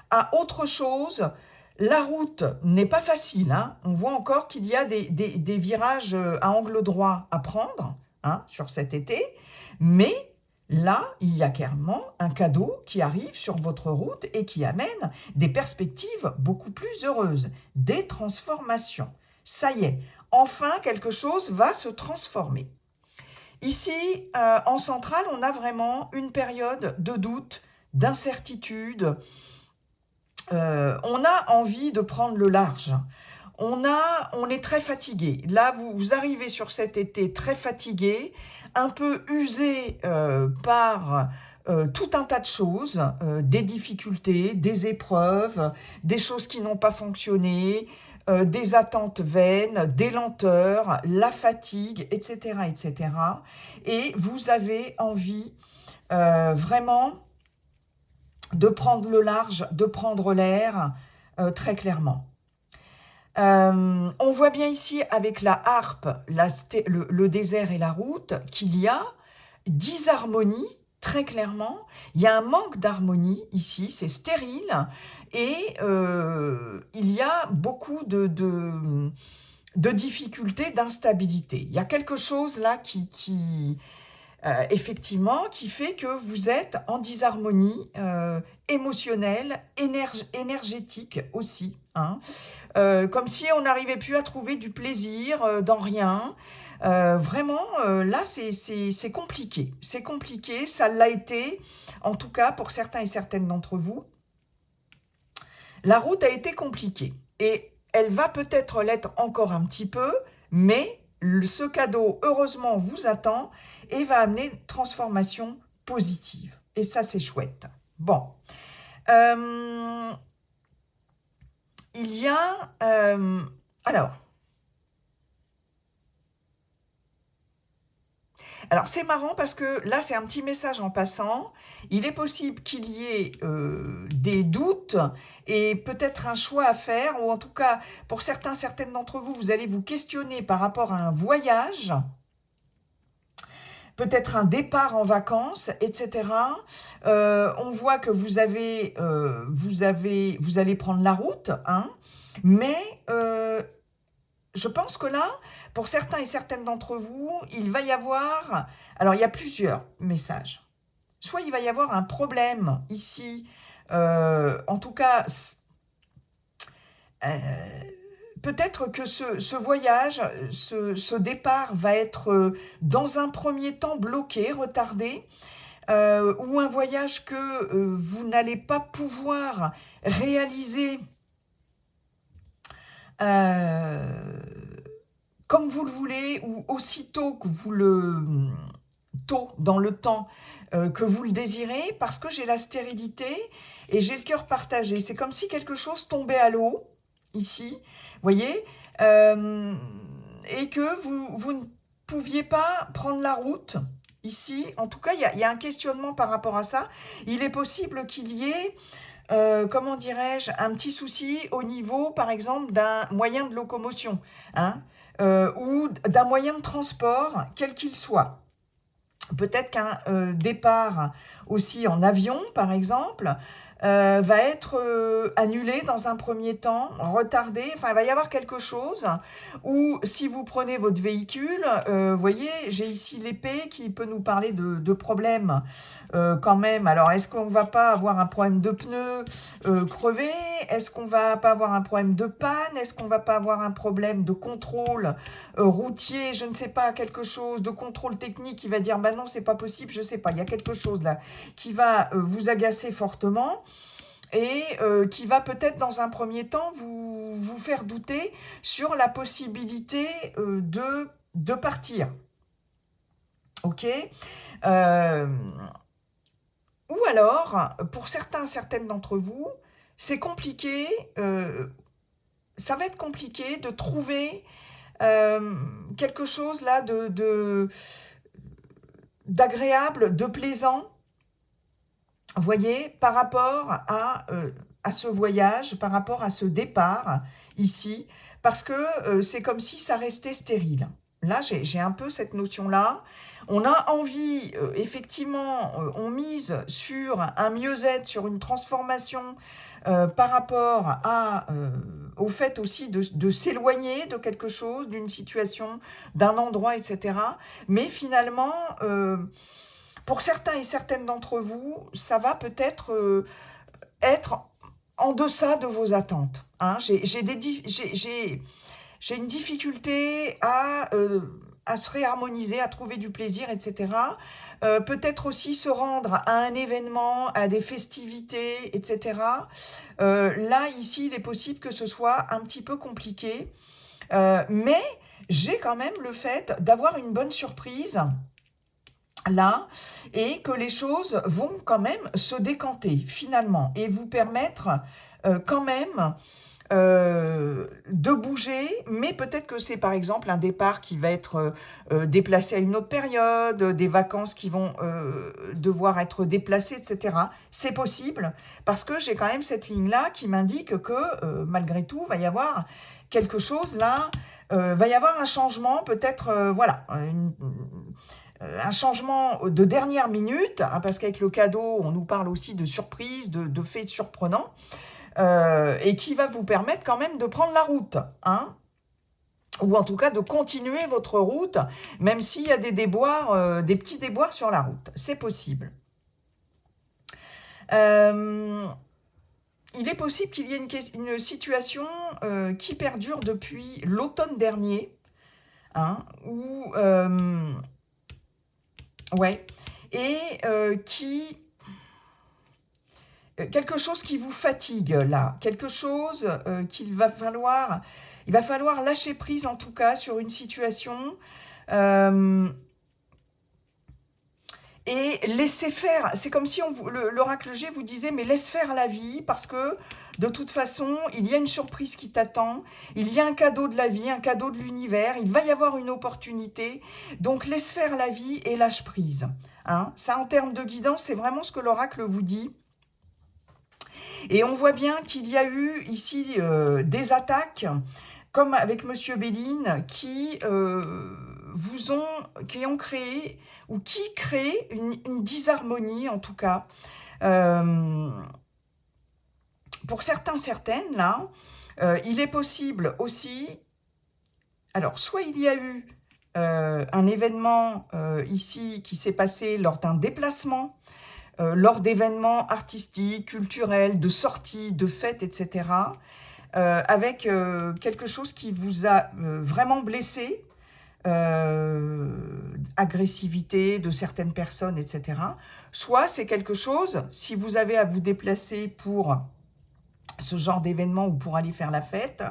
à autre chose. La route n'est pas facile, hein. On voit encore qu'il y a des virages à angle droit à prendre, hein, sur cet été, mais là, il y a clairement un cadeau qui arrive sur votre route et qui amène des perspectives beaucoup plus heureuses, des transformations. Ça y est, enfin, quelque chose va se transformer. Ici, en centrale, on a vraiment une période de doute, d'incertitude. On a envie de prendre le large. on est très fatigué. Là, vous arrivez sur cet été très fatigué, un peu usé par tout un tas de choses, des difficultés, des épreuves, des choses qui n'ont pas fonctionné, des attentes vaines, des lenteurs, la fatigue, etc., etc. Et vous avez envie vraiment de prendre le large, de prendre l'air, très clairement. On voit bien ici avec la harpe, le désert et la route, qu'il y a disharmonie, très clairement. Il y a un manque d'harmonie ici, c'est stérile, et il y a beaucoup de difficultés, d'instabilité. Il y a quelque chose là effectivement, qui fait que vous êtes en disharmonie émotionnelle, énergétique aussi, hein. Comme si on n'arrivait plus à trouver du plaisir dans rien. Vraiment, là, c'est compliqué. C'est compliqué, ça l'a été, en tout cas pour certains et certaines d'entre vous. La route a été compliquée et elle va peut-être l'être encore un petit peu, mais ce cadeau, heureusement, vous attend et va amener une transformation positive. Et ça, c'est chouette. Bon. Il y a... Alors, c'est marrant parce que là, c'est un petit message en passant. Il est possible qu'il y ait des doutes et peut-être un choix à faire, ou en tout cas, pour certains, certaines d'entre vous, vous allez vous questionner par rapport à un voyage, peut-être un départ en vacances, etc. On voit que vous allez prendre la route, hein, mais je pense que là, pour certains et certaines d'entre vous, il va y avoir... Alors, il y a plusieurs messages. Soit il va y avoir un problème ici, en tout cas, peut-être que ce voyage, ce départ va être dans un premier temps bloqué, retardé, ou un voyage que vous n'allez pas pouvoir réaliser comme vous le voulez, ou aussitôt que vous tôt dans le temps que vous le désirez, parce que j'ai la stérilité et j'ai le cœur partagé. C'est comme si quelque chose tombait à l'eau, ici, vous voyez, et que vous ne pouviez pas prendre la route, ici. En tout cas, il y a un questionnement par rapport à ça. Il est possible qu'il y ait comment dirais-je, un petit souci au niveau, par exemple, d'un moyen de locomotion, hein, ou d'un moyen de transport, quel qu'il soit. Peut-être qu'un départ aussi en avion, par exemple, va être annulé dans un premier temps, retardé. Enfin, il va y avoir quelque chose où, si vous prenez votre véhicule, vous voyez, j'ai ici l'épée qui peut nous parler de problèmes quand même. Alors, est-ce qu'on va pas avoir un problème de pneus crevés? Est-ce qu'on va pas avoir un problème de panne? Est-ce qu'on va pas avoir un problème de contrôle routier? Je ne sais pas, quelque chose de contrôle technique qui va dire, bah non, c'est pas possible, je sais pas. Il y a quelque chose là qui va vous agacer fortement et qui va peut-être dans un premier temps vous faire douter sur la possibilité de partir. Ok. Ou alors, pour certains, certaines d'entre vous, c'est compliqué, ça va être compliqué de trouver quelque chose là d'agréable, de plaisant, vous voyez, par rapport à ce voyage, par rapport à ce départ ici, parce que c'est comme si ça restait stérile. Là, j'ai un peu cette notion-là. On a envie, effectivement, on mise sur un mieux-être, sur une transformation par rapport au fait aussi de s'éloigner de quelque chose, d'une situation, d'un endroit, etc. Mais finalement, pour certains et certaines d'entre vous, ça va peut-être être en deçà de vos attentes, hein. J'ai une difficulté à à se réharmoniser, à trouver du plaisir, etc. Peut-être aussi se rendre à un événement, à des festivités, etc. Là, ici, il est possible que ce soit un petit peu compliqué, mais j'ai quand même le fait d'avoir une bonne surprise là, et que les choses vont quand même se décanter finalement, et vous permettre quand même de bouger, mais peut-être que c'est par exemple un départ qui va être déplacé à une autre période, des vacances qui vont devoir être déplacées, etc. C'est possible, parce que j'ai quand même cette ligne-là qui m'indique que malgré tout, va y avoir quelque chose là, va y avoir un changement, peut-être, voilà, un changement de dernière minute, hein, parce qu'avec le cadeau, on nous parle aussi de surprises, de faits surprenants, et qui va vous permettre quand même de prendre la route, hein, ou en tout cas de continuer votre route, même s'il y a des déboires, des petits déboires sur la route. C'est possible. Il est possible qu'il y ait une situation qui perdure depuis l'automne dernier, hein, où... ouais, et quelque chose qui vous fatigue là, quelque chose il va falloir lâcher prise en tout cas sur une situation, et laisser faire. C'est comme si l'oracle G vous disait, mais laisse faire la vie, parce que de toute façon, il y a une surprise qui t'attend, il y a un cadeau de la vie, un cadeau de l'univers, il va y avoir une opportunité, donc laisse faire la vie et lâche prise. Hein. Ça, en termes de guidance, c'est vraiment ce que l'oracle vous dit. Et on voit bien qu'il y a eu ici des attaques, comme avec Monsieur Béline, qui ont créé, ou qui créent une disharmonie, en tout cas. Pour certains, certaines, là, il est possible aussi... Alors, soit il y a eu un événement ici qui s'est passé lors d'un déplacement, lors d'événements artistiques, culturels, de sorties, de fêtes, etc., avec quelque chose qui vous a vraiment blessé, agressivité de certaines personnes, etc. Soit c'est quelque chose, si vous avez à vous déplacer pour ce genre d'événement ou pour aller faire la fête,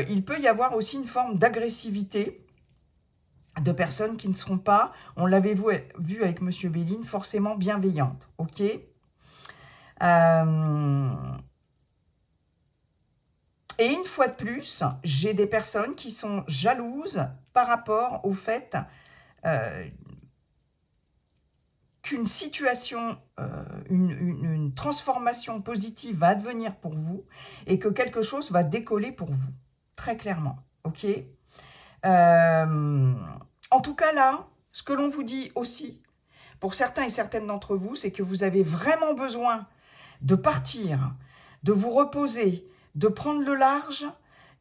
il peut y avoir aussi une forme d'agressivité de personnes qui ne seront pas, on l'avait vu avec Monsieur Béline, forcément bienveillantes, ok. Et une fois de plus, j'ai des personnes qui sont jalouses par rapport au fait qu'une situation, une transformation positive va advenir pour vous, et que quelque chose va décoller pour vous, très clairement, ok. En tout cas là, ce que l'on vous dit aussi, pour certains et certaines d'entre vous, c'est que vous avez vraiment besoin de partir, de vous reposer, de prendre le large.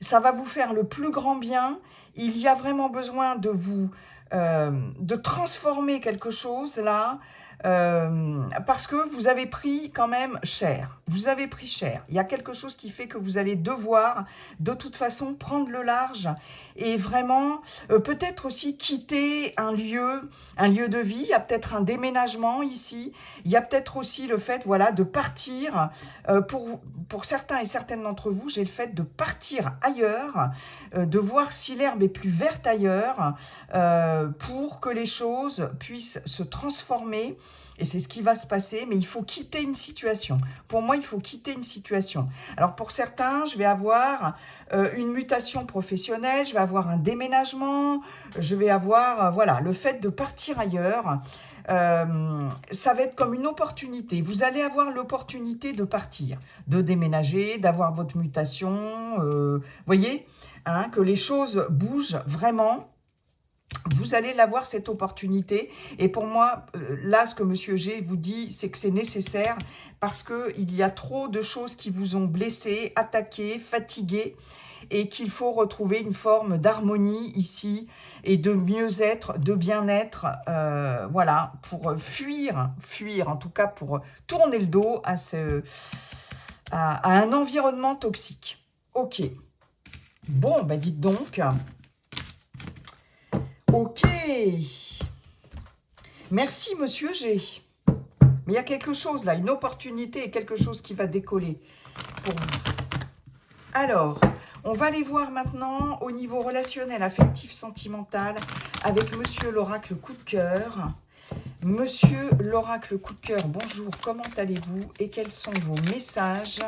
Ça va vous faire le plus grand bien. Il y a vraiment besoin de vous, de transformer quelque chose là, parce que vous avez pris quand même cher. Vous avez pris cher. Il y a quelque chose qui fait que vous allez devoir, de toute façon, prendre le large, et vraiment, peut-être aussi quitter un lieu de vie. Il y a peut-être un déménagement ici. Il y a peut-être aussi le fait, voilà, de partir. Pour certains et certaines d'entre vous, j'ai le fait de partir ailleurs, de voir si l'herbe est plus verte ailleurs, pour que les choses puissent se transformer. Et c'est ce qui va se passer, mais il faut quitter une situation. Pour moi, il faut quitter une situation. Alors pour certains, je vais avoir une mutation professionnelle, je vais avoir un déménagement, je vais avoir voilà, le fait de partir ailleurs. Ça va être comme une opportunité. Vous allez avoir l'opportunité de partir, de déménager, d'avoir votre mutation. Voyez, hein, que les choses bougent vraiment. Vous allez l'avoir, cette opportunité. Et pour moi, là, ce que Monsieur G vous dit, c'est que c'est nécessaire, parce qu'il y a trop de choses qui vous ont blessé, attaqué, fatigué, et qu'il faut retrouver une forme d'harmonie ici, et de mieux-être, de bien-être, voilà, pour fuir, en tout cas pour tourner le dos à un environnement toxique. Ok. Bon, bah dites donc... Ok. Merci, monsieur G. Mais il y a quelque chose là, une opportunité et quelque chose qui va décoller pour vous. Alors, on va aller voir maintenant au niveau relationnel, affectif, sentimental avec monsieur l'oracle coup de cœur. Monsieur l'oracle coup de cœur, bonjour, comment allez-vous et quels sont vos messages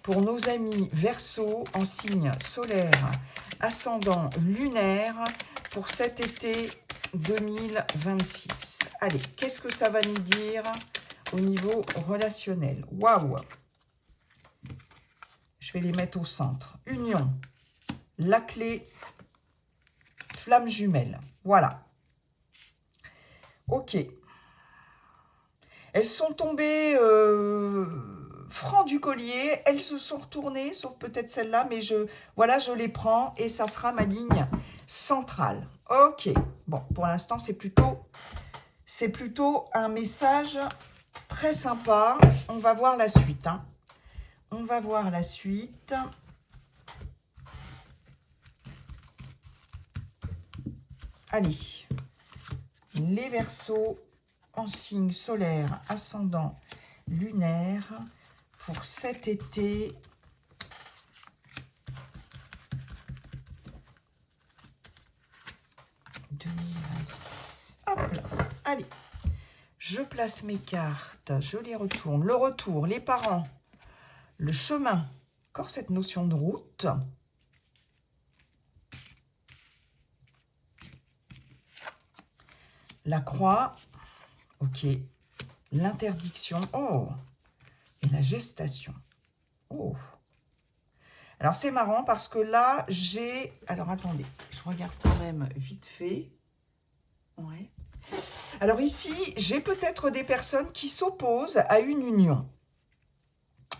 pour nos amis Verseau en signe solaire, ascendant lunaire pour cet été 2026. Allez, qu'est-ce que ça va nous dire au niveau relationnel? Waouh! Je vais les mettre au centre. Union, la clé, flamme jumelle. Voilà. Ok. Elles sont tombées francs du collier. Elles se sont retournées, sauf peut-être celle-là, mais voilà, je les prends et ça sera ma ligne centrale. Ok. Bon, pour l'instant, c'est plutôt un message très sympa. On va voir la suite. Hein. On va voir la suite. Allez. Les Verseaux en signe solaire, ascendant lunaire pour cet été 2026. Hop là. Allez, je place mes cartes, je les retourne. Le retour, les parents, le chemin, encore cette notion de route. La croix, ok. L'interdiction, oh. Et la gestation, oh. Alors, c'est marrant parce que là, j'ai... Alors, attendez, je regarde quand même vite fait. Ouais. Alors ici, j'ai peut-être des personnes qui s'opposent à une union,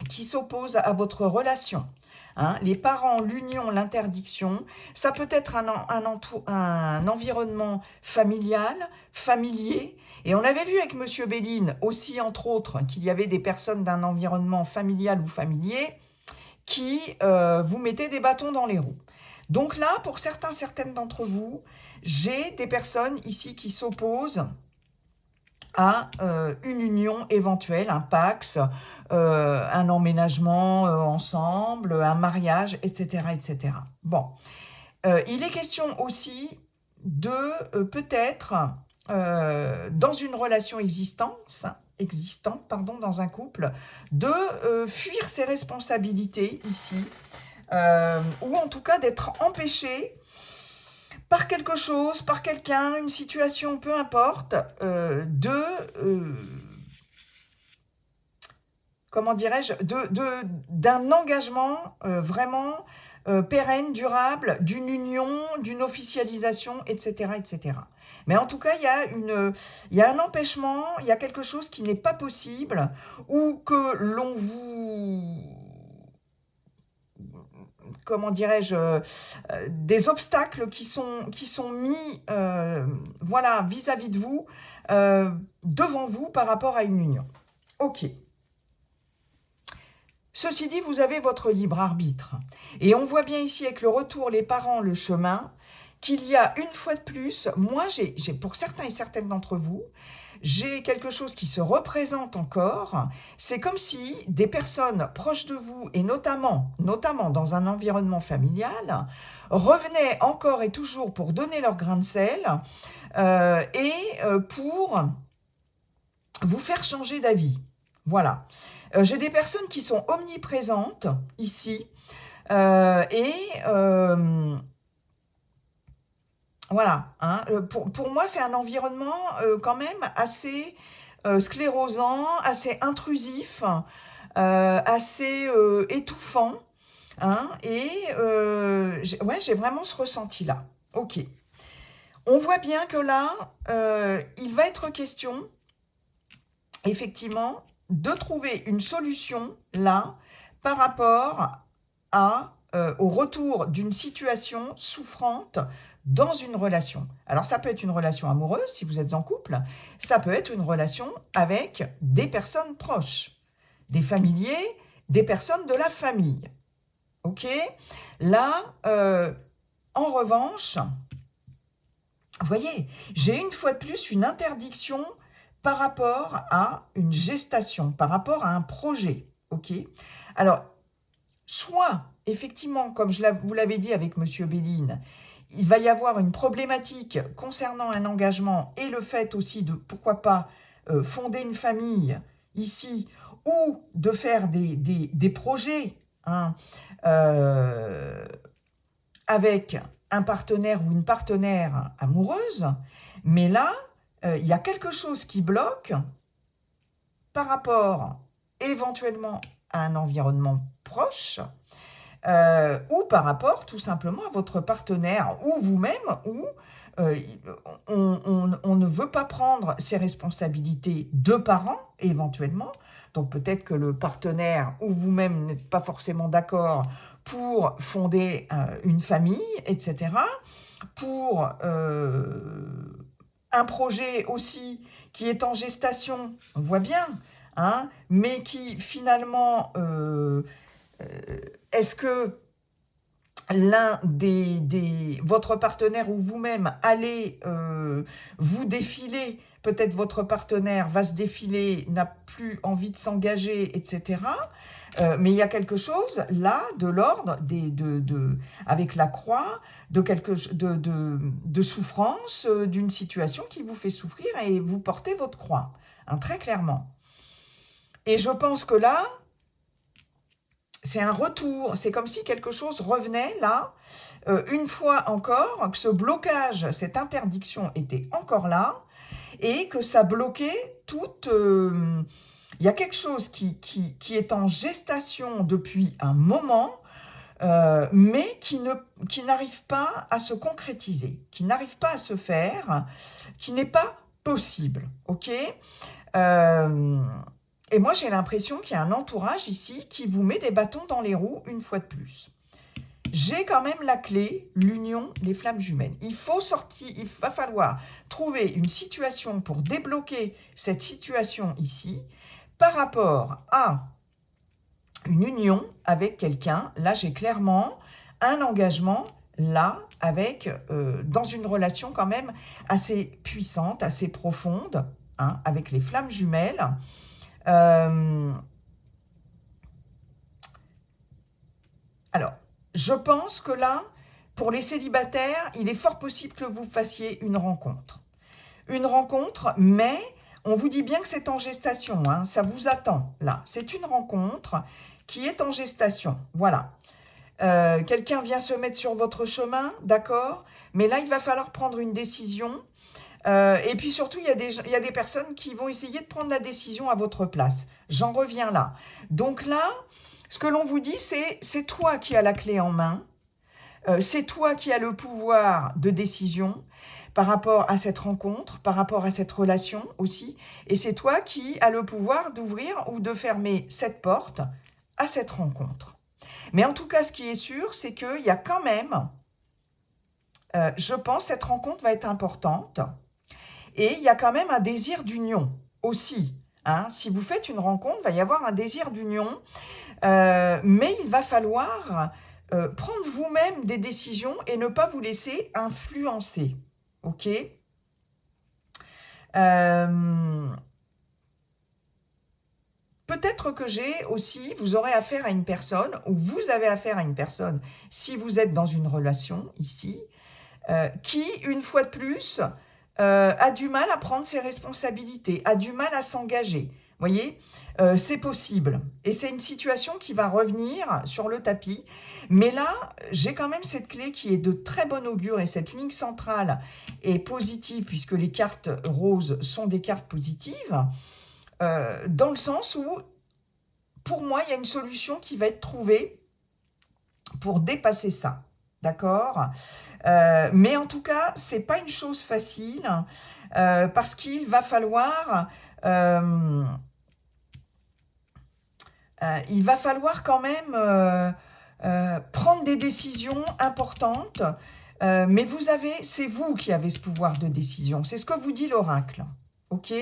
qui s'opposent à votre relation. Hein, les parents, l'union, l'interdiction, ça peut être un environnement familial, familier. Et on avait vu avec Monsieur Béline aussi, entre autres, qu'il y avait des personnes d'un environnement familial ou familier qui vous mettaient des bâtons dans les roues. Donc là, pour certaines d'entre vous, j'ai des personnes ici qui s'opposent à une union éventuelle, un pax, un emménagement ensemble, un mariage, etc. etc. Bon, il est question aussi de peut-être, dans une relation existante, dans un couple, de fuir ses responsabilités ici, ou en tout cas d'être empêché par quelque chose, par quelqu'un, une situation, peu importe, comment dirais-je, d'un engagement vraiment pérenne, durable, d'une union, d'une officialisation, etc., etc. Mais en tout cas, il y a un empêchement, il y a quelque chose qui n'est pas possible, ou que l'on vous... Comment dirais-je, des obstacles qui sont mis voilà, vis-à-vis de vous, devant vous par rapport à une union. Ok. Ceci dit, vous avez votre libre arbitre. Et on voit bien ici avec le retour, les parents, le chemin, qu'il y a une fois de plus, moi, j'ai pour certains et certaines d'entre vous, j'ai quelque chose qui se représente encore. C'est comme si des personnes proches de vous, et notamment dans un environnement familial, revenaient encore et toujours pour donner leur grain de sel pour vous faire changer d'avis. Voilà. J'ai des personnes qui sont omniprésentes ici voilà. Hein, pour moi, c'est un environnement quand même assez sclérosant, assez intrusif, assez étouffant. Hein, et j'ai vraiment ce ressenti-là. Ok. On voit bien que là, il va être question, effectivement, de trouver une solution, là, par rapport au retour d'une situation souffrante dans une relation. Alors, ça peut être une relation amoureuse, si vous êtes en couple, ça peut être une relation avec des personnes proches, des familiers, des personnes de la famille. Ok ? Là, en revanche, Vous voyez, j'ai une fois de plus une interdiction par rapport à une gestation, par rapport à un projet, ok? Alors, soit, effectivement, comme vous l'avez dit avec Monsieur Béline, il va y avoir une problématique concernant un engagement et le fait aussi de, pourquoi pas, fonder une famille ici, ou de faire des projets, hein, euh, avec un partenaire ou une partenaire amoureuse, mais là, il y a quelque chose qui bloque par rapport éventuellement à un environnement proche, ou par rapport tout simplement à votre partenaire ou vous-même, ou euh, on ne veut pas prendre ses responsabilités de parents éventuellement, donc peut-être que le partenaire ou vous-même n'êtes pas forcément d'accord pour fonder une famille, etc., pour un projet aussi qui est en gestation, on voit bien, hein, mais qui finalement, est-ce que votre partenaire ou vous-même allez vous défiler, peut-être votre partenaire va se défiler, n'a plus envie de s'engager, etc. Mais il y a quelque chose là de l'ordre avec la croix, de souffrance, d'une situation qui vous fait souffrir et vous portez votre croix, hein, très clairement. Et je pense que là, c'est un retour, c'est comme si quelque chose revenait là, une fois encore, que ce blocage, cette interdiction était encore là, et que ça bloquait toute... il y a quelque chose qui est en gestation depuis un moment, mais qui n'arrive pas à se concrétiser, qui n'arrive pas à se faire, qui n'est pas possible, ok? Et moi, j'ai l'impression qu'il y a un entourage ici qui vous met des bâtons dans les roues une fois de plus. J'ai quand même la clé, l'union, les flammes jumelles. Il va falloir trouver une situation pour débloquer cette situation ici par rapport à une union avec quelqu'un. Là, j'ai clairement un engagement, là, dans une relation quand même assez puissante, assez profonde, hein, avec les flammes jumelles. Alors, je pense que là, pour les célibataires, il est fort possible que vous fassiez une rencontre. Une rencontre, mais on vous dit bien que c'est en gestation, hein, ça vous attend, là. C'est une rencontre qui est en gestation, voilà. Quelqu'un vient se mettre sur votre chemin, d'accord, mais là, il va falloir prendre une décision. Et puis surtout, il y a des personnes qui vont essayer de prendre la décision à votre place. J'en reviens là. Donc là, ce que l'on vous dit, c'est toi qui as la clé en main, c'est toi qui as le pouvoir de décision par rapport à cette rencontre, par rapport à cette relation aussi, et c'est toi qui as le pouvoir d'ouvrir ou de fermer cette porte à cette rencontre. Mais en tout cas, ce qui est sûr, c'est qu'il y a quand même, je pense, cette rencontre va être importante, et il y a quand même un désir d'union aussi. Hein. Si vous faites une rencontre, il va y avoir un désir d'union, mais il va falloir prendre vous-même des décisions et ne pas vous laisser influencer. Ok ? Peut-être que vous aurez affaire à une personne, ou vous avez affaire à une personne, si vous êtes dans une relation ici, qui, une fois de plus, a du mal à prendre ses responsabilités, a du mal à s'engager. Vous voyez, c'est possible. Et c'est une situation qui va revenir sur le tapis. Mais là, j'ai quand même cette clé qui est de très bon augure et cette ligne centrale est positive puisque les cartes roses sont des cartes positives, dans le sens où, pour moi, il y a une solution qui va être trouvée pour dépasser ça. D'accord ? Mais en tout cas, c'est pas une chose facile parce qu'il va falloir quand même prendre des décisions importantes. Mais c'est vous qui avez ce pouvoir de décision. C'est ce que vous dit l'oracle. Ok ?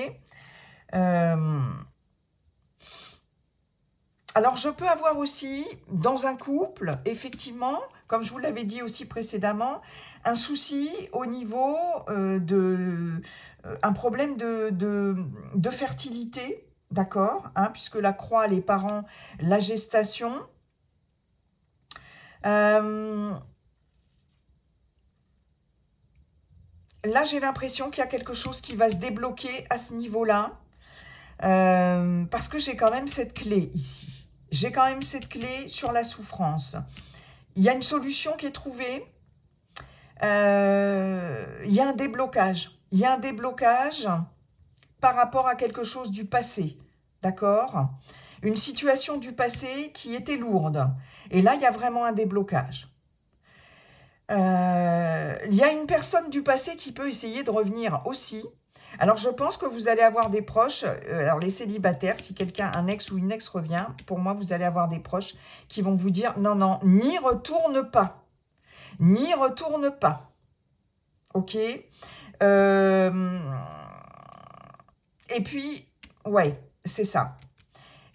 Alors, je peux avoir aussi, dans un couple, effectivement, comme je vous l'avais dit aussi précédemment, un souci au niveau un problème de fertilité, d'accord, hein, puisque la croix, les parents, la gestation. Là, j'ai l'impression qu'il y a quelque chose qui va se débloquer à ce niveau-là, parce que j'ai quand même cette clé ici. J'ai quand même cette clé sur la souffrance. Il y a une solution qui est trouvée. Il y a un déblocage. Il y a un déblocage par rapport à quelque chose du passé. D'accord? Une situation du passé qui était lourde. Et là, il y a vraiment un déblocage. Il y a une personne du passé qui peut essayer de revenir aussi. Alors, je pense que vous allez avoir des proches, alors les célibataires, si quelqu'un, un ex ou une ex revient, pour moi, vous allez avoir des proches qui vont vous dire « Non, non, n'y retourne pas. N'y retourne pas. » Ok. Et puis, ouais, c'est ça.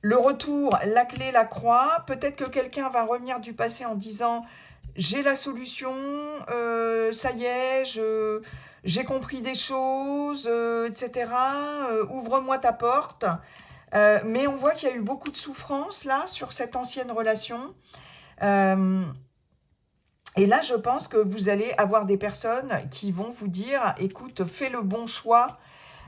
Le retour, la clé, la croix. Peut-être que quelqu'un va revenir du passé en disant « J'ai la solution, ça y est, j'ai compris des choses, etc. Ouvre-moi ta porte. » Mais on voit qu'il y a eu beaucoup de souffrance là sur cette ancienne relation. Et là, je pense que vous allez avoir des personnes qui vont vous dire « Écoute, fais le bon choix. »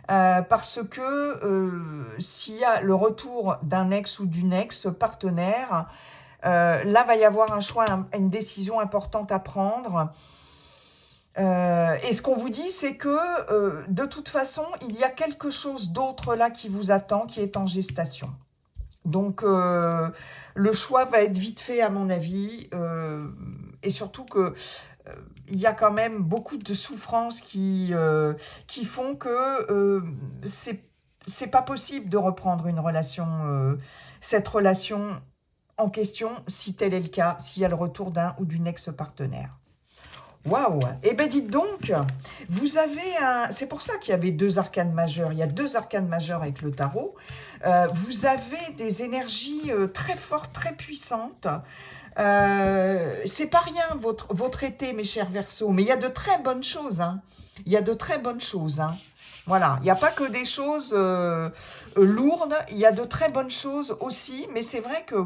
Parce que s'il y a le retour d'un ex ou d'une ex-partenaire, là, va y avoir un choix, une décision importante à prendre. Et ce qu'on vous dit, c'est que de toute façon, il y a quelque chose d'autre là qui vous attend, qui est en gestation. Donc, le choix va être vite fait, à mon avis. Et surtout que il y a quand même beaucoup de souffrances qui font que c'est pas possible de reprendre une relation, cette relation en question, si tel est le cas, s'il y a le retour d'un ou d'une ex-partenaire. Waouh! Eh bien, dites donc, vous avez un... C'est pour ça qu'il y avait 2 arcanes majeures. Il y a 2 arcanes majeures avec le tarot. Vous avez des énergies très fortes, très puissantes. C'est pas rien votre été, mes chers Verseaux, mais il y a de très bonnes choses. Hein. Il y a de très bonnes choses. Hein. Voilà, il n'y a pas que des choses lourdes, il y a de très bonnes choses aussi, mais c'est vrai que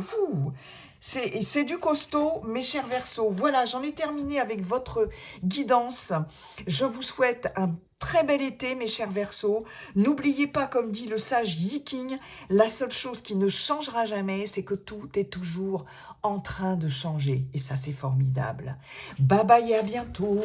c'est du costaud, mes chers Verseaux. Voilà, j'en ai terminé avec votre guidance. Je vous souhaite un très bel été, mes chers Verseaux. N'oubliez pas, comme dit le sage Yi-King, la seule chose qui ne changera jamais, c'est que tout est toujours en train de changer. Et ça, c'est formidable. Bye bye et à bientôt.